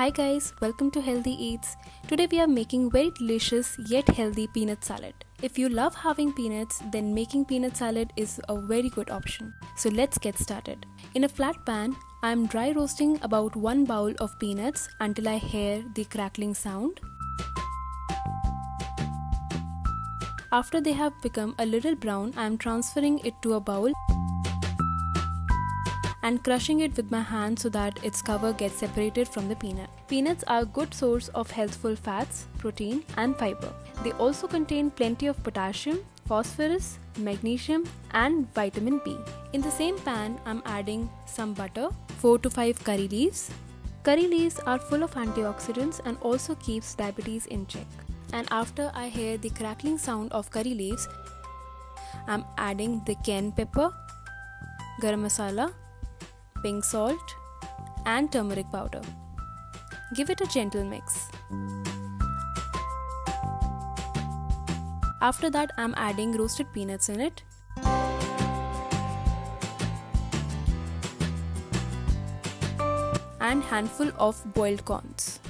Hi guys, welcome to Healthy Eats. Today we are making very delicious yet healthy peanut salad. If you love having peanuts, then making peanut salad is a very good option. So let's get started. In a flat pan, I am dry roasting about 1 bowl of peanuts until I hear the crackling sound. After they have become a little brown, I am transferring it to a bowl and crushing it with my hand so that its cover gets separated from the peanut. Peanuts are a good source of healthful fats, protein and fiber. They also contain plenty of potassium, phosphorus, magnesium and vitamin B. In the same pan, I'm adding some butter, 4 to 5 curry leaves. Curry leaves are full of antioxidants and also keeps diabetes in check. And after I hear the crackling sound of curry leaves, I'm adding the cayenne pepper, garam masala, pink salt and turmeric powder. Give it a gentle mix. After that, I'm adding roasted peanuts in it. And handful of boiled corns.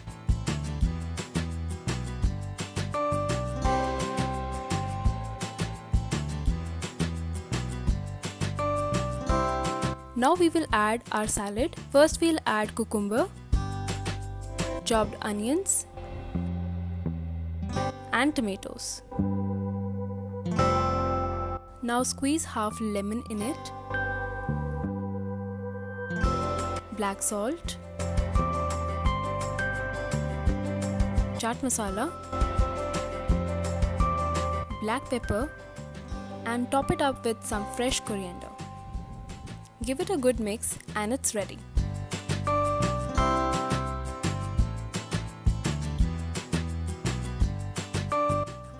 Now we will add our salad. First we'll add cucumber, chopped onions and tomatoes. Now squeeze half lemon in it, black salt, chaat masala, black pepper and top it up with some fresh coriander. Give it a good mix and it's ready.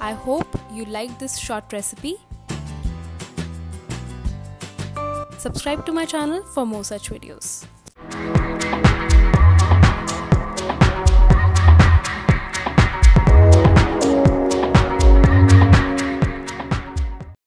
I hope you liked this short recipe. Subscribe to my channel for more such videos.